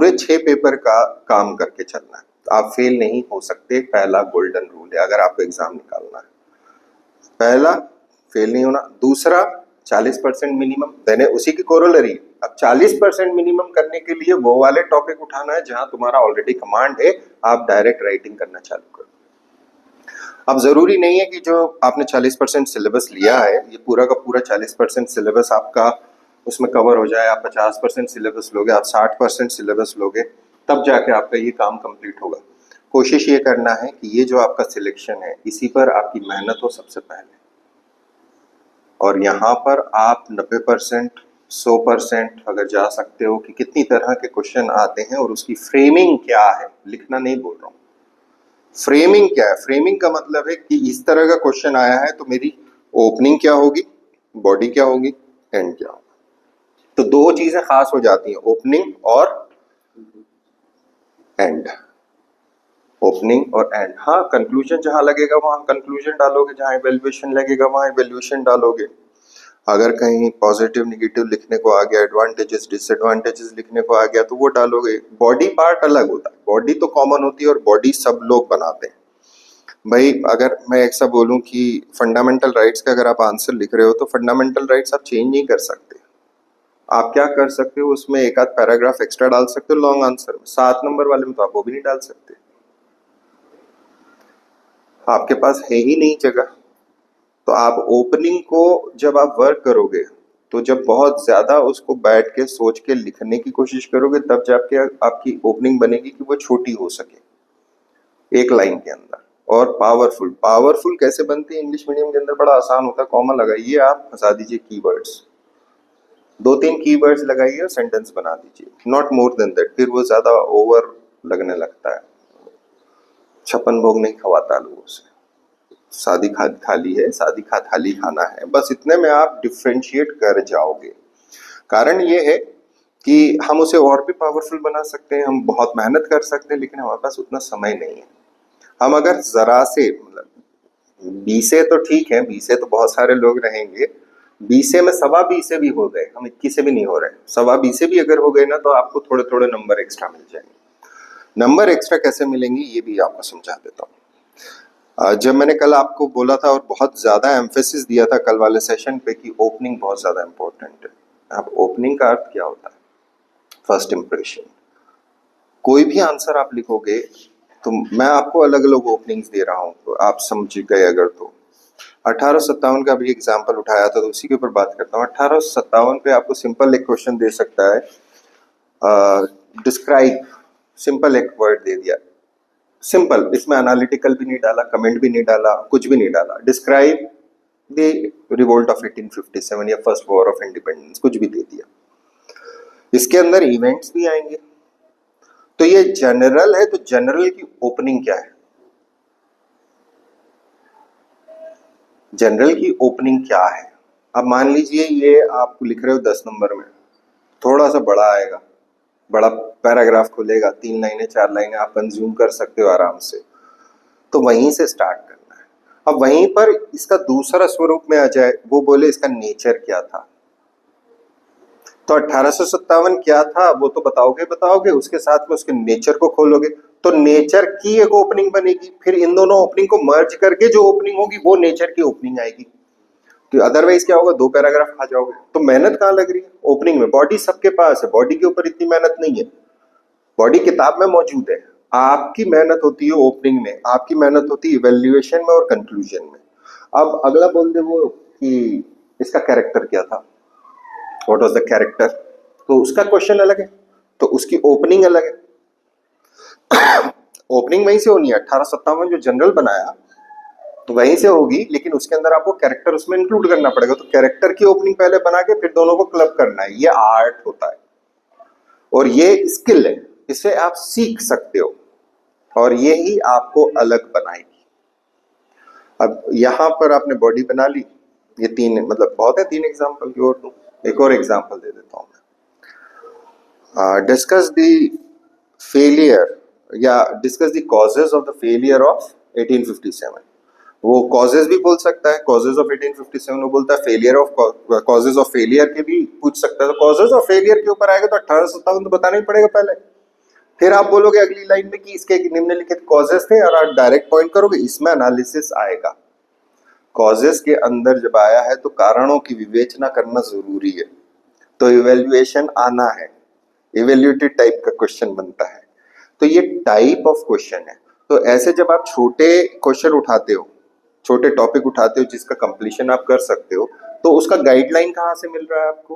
पूरे 6 पेपर का काम करके चलना है। तो आप फेल नहीं हो सकते, पहला गोल्डन रूल है अगर आपको एग्जाम निकालना है। पहला, फेल नहीं होना। दूसरा, 40% मिनिमम, देने उसी की कोरोलरी। अब 40% मिनिमम करने के लिए वो वाले टॉपिक उठाना है जहां तुम्हारा ऑलरेडी कमांड है, आप डायरेक्ट राइटिंग करना चालू करो। अब जरूरी नहीं है कि जो आपने 40% सिलेबस लिया है, ये पूरा का पूरा 40% सिलेबस आपका उसमें कवर हो जाए। आप 50% सिलेबस लोगे, आप 60% सिलेबस लोगे, तब जाके आपका ये काम कंप्लीट होगा। कोशिश ये करना है कि ये जो आपका सिलेक्शन है, इसी पर आपकी मेहनत हो सबसे पहले, और यहाँ पर आप 90%, 100% अगर जा सकते हो कि कितनी तरह के क्वेश्चन आते हैं और उसकी फ्रेमिंग क्या है, लिखना नहीं बोल रहा हूँ, फ्रेमिंग क्या है। फ्रेमिंग का मतलब है कि इस तरह का क्वेश्चन आया है तो मेरी ओपनिंग क्या होगी, बॉडी क्या होगी, एंड क्या होगा। तो दो चीजें खास हो जाती हैं, ओपनिंग और एंड। ओपनिंग और एंड। हाँ, कंक्लूजन जहां लगेगा वहां कंक्लूजन डालोगे, जहां इवेल्युएशन लगेगा वहां इवेल्युएशन डालोगे। अगर कहीं पॉजिटिव नेगेटिव लिखने को आ गया, एडवांटेजेस डिसएडवांटेजेस लिखने को आ गया, तो वो डालोगे। बॉडी पार्ट अलग होता है, बॉडी तो कॉमन होती है और बॉडी सब लोग बनाते हैं। भाई अगर मैं एक सा बोलूं कि फंडामेंटल राइट्स का अगर आप आंसर लिख रहे हो तो फंडामेंटल राइट्स आप चेंज नहीं कर सकते। आप क्या कर सकते हो, उसमें एक आध पैराग्राफ एक्स्ट्रा डाल सकते हो लॉन्ग आंसर में। 7 नंबर वाले में तो आप वो भी नहीं डाल सकते, आपके पास है ही नहीं जगह। तो आप ओपनिंग को जब आप वर्क करोगे, तो जब बहुत ज्यादा उसको बैठ के सोच के लिखने की कोशिश करोगे, तब जाके आपकी ओपनिंग बनेगी कि वो छोटी हो सके एक लाइन के अंदर। और पावरफुल, पावरफुल कैसे बनती है इंग्लिश मीडियम के अंदर, बड़ा आसान होता है। कॉमा लगाइए, आप फंसा दीजिए कीवर्ड्स, 2-3 कीवर्ड्स लगाइए और सेंटेंस बना दीजिए, नॉट मोर देन दैट। फिर वो ज्यादा ओवर लगने लगता है, छप्पन भोग नहीं खवाता लोगों से। सादी थाली है, सादी थाली खाना है, बस इतने में आप डिफ्रेंशिएट कर जाओगे। कारण ये है कि हम उसे और भी पावरफुल बना सकते हैं, हम बहुत मेहनत कर सकते हैं, लेकिन हमारे पास उतना समय नहीं है। हम अगर जरा से, मतलब 20 से तो ठीक है, 20 से तो बहुत सारे लोग रहेंगे, 20 से में 20.25 से भी हो गए, हम 21 से भी नहीं हो रहे, 20.25 से भी अगर हो गए ना, तो आपको थोड़े थोड़े नंबर एक्स्ट्रा मिल जाएंगे। नंबर एक्स्ट्रा कैसे मिलेंगे ये भी आपको समझा देता हूँ। जब मैंने कल आपको बोला था और बहुत ज्यादा एम्फेसिस दिया था कल वाले सेशन पे कि ओपनिंग बहुत ज्यादा इंपॉर्टेंट है। अब ओपनिंग का अर्थ क्या होता है, फर्स्ट इंप्रेशन। कोई भी आंसर आप लिखोगे तो मैं आपको अलग अलग ओपनिंग्स दे रहा हूँ, तो आप समझ गए अगर तो। 1857 का भी एग्जाम्पल उठाया था, तो उसी के ऊपर बात करता हूँ। 1857 पे आपको सिंपल एक क्वेश्चन दे सकता है, डिस्क्राइब, सिंपल एक वर्ड दे दिया, सिंपल, इसमें एनालिटिकल भी नहीं डाला, कमेंट भी नहीं डाला, कुछ भी नहीं डाला। डिस्क्राइब द रिवोल्ट ऑफ 1857 या फर्स्ट वॉर ऑफ इंडिपेंडेंस, कुछ भी दे दिया। इसके अंदर इवेंट्स भी आएंगे। तो ये जनरल है, तो जनरल की ओपनिंग क्या है, जनरल की ओपनिंग क्या है। अब मान लीजिए ये आप लिख रहे हो 10 नंबर में, थोड़ा सा बड़ा आएगा, बड़ा पैराग्राफ खुलेगा, 3 लाइनें 4 लाइनें आप कंज्यूम कर सकते हो आराम से, तो वहीं से स्टार्ट करना है। अब वहीं पर इसका दूसरा स्वरूप में आ जाए, वो बोले इसका नेचर क्या था। तो 1857 क्या था वो तो बताओगे, उसके साथ में उसके नेचर को खोलोगे, तो नेचर की एक ओपनिंग बनेगी। फिर इन दोनों ओपनिंग को मर्ज करके जो ओपनिंग होगी वो नेचर की ओपनिंग आएगी। तो अदरवाइज क्या होगा, 2 पैराग्राफ खा जाओगे। तो मेहनत कहाँ लग रही है, ओपनिंग में। बॉडी सबके पास है, बॉडी के ऊपर इतनी मेहनत नहीं है, बॉडी किताब में मौजूद है। आपकी मेहनत होती है ओपनिंग में, आपकी मेहनत होती है इवेल्युएशन में और कंक्लूजन में। अब अगला बोल दे वो कि इसका कैरेक्टर क्या था, व्हाट वाज द कैरेक्टर, तो उसका क्वेश्चन अलग है, तो उसकी ओपनिंग अलग है। ओपनिंग वहीं से होनी है। 1857 जो जनरल बनाया तो वहीं से होगी, लेकिन उसके अंदर आपको कैरेक्टर उसमें इंक्लूड करना पड़ेगा। तो कैरेक्टर की ओपनिंग पहले बना के फिर दोनों को क्लब करना है। ये आर्ट होता है और ये स्किल है, इसे आप सीख सकते हो और ये ही आपको अलग बनाएगी। अब यहां पर आपने बॉडी बना ली, ये 3 मतलब बहुत है, 3 एग्जाम्पल की और दूं, एक और एग्जाम्पल दे देता हूं मैं। डिस्कस द फेलियर या discuss the causes of the failure of 1857। वो कॉजेज भी बोल सकता है, कॉजेज ऑफ 1857 वो बोलता है, failure of causes of failure के भी पूछ सकता है। तो कॉजेज ऑफ फेलियर के ऊपर आएगा तो 1857 तो बताना ही पड़ेगा पहले। फिर आप बोलोगे अगली लाइन में कि इसके निम्नलिखित कॉजेस थे और आप डायरेक्ट पॉइंट करोगे, इसमें एनालिसिस आएगा। कॉजेस के अंदर जब आया है तो कारणों की विवेचना करना जरूरी है, तो इवेल्युएशन आना है, इवेल्यूटिव टाइप का क्वेश्चन बनता है। तो ये टाइप ऑफ क्वेश्चन है। तो ऐसे जब आप छोटे क्वेश्चन उठाते हो, छोटे टॉपिक उठाते हो जिसका कंप्लीशन आप कर सकते हो, तो उसका गाइडलाइन कहां से मिल रहा है आपको?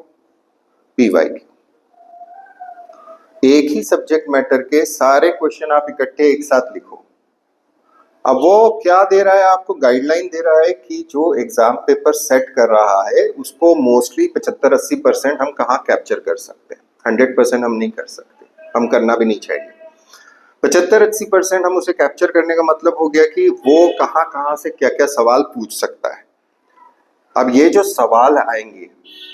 पीवाई। एक ही सब्जेक्ट मैटर के सारे क्वेश्चन आप इकट्ठे एक साथ लिखो। अब वो क्या दे रहा है आपको? गाइडलाइन दे रहा है कि जो एग्जाम पेपर सेट कर रहा है उसको मोस्टली 75-80% हम कहाँ कैप्चर कर सकते हैं। 100% हम नहीं कर सकते, हम करना भी नहीं चाहिए। 75-80% हम उसे कैप्चर करने का मतलब हो गया कि वो कहाँ कहाँ से क्या क्या सवाल पूछ सकता है। अब ये जो सवाल आएंगे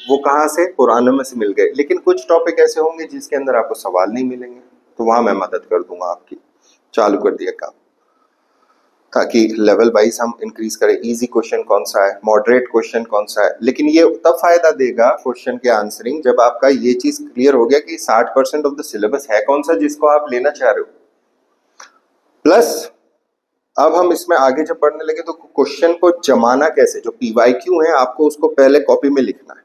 वो कहाँ से? पुरानों में से मिल गए, लेकिन कुछ टॉपिक ऐसे होंगे जिसके अंदर आपको सवाल नहीं मिलेंगे, तो वहां मैं मदद कर दूंगा आपकी। चालू कर दिया काम, ताकि लेवल वाइज हम इंक्रीज करें। इजी क्वेश्चन कौन सा है, मॉडरेट क्वेश्चन कौन सा है, लेकिन ये तब फायदा देगा क्वेश्चन के आंसरिंग जब आपका ये चीज क्लियर हो गया कि 60% ऑफ द सिलेबस है कौन सा जिसको आप लेना चाह रहे हो। प्लस अब हम इसमें आगे जब पढ़ने लगे तो क्वेश्चन को जमाना कैसे, जो पीवाईक्यू है आपको उसको पहले कॉपी में लिखना है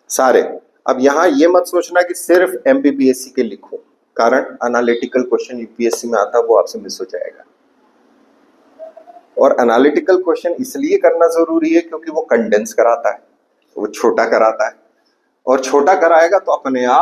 सारे। अब यहाँ ये मत सोचना कि सिर्फ एमपीपीएससी के लिखो, कारण एनालिटिकल क्वेश्चन यूपीएससी में आता है वो आपसे मिस हो जाएगा। और एनालिटिकल क्वेश्चन इसलिए करना जरूरी है क्योंकि वो कंडेंस कराता है, वो छोटा कराता है, और छोटा कराएगा तो अपने आप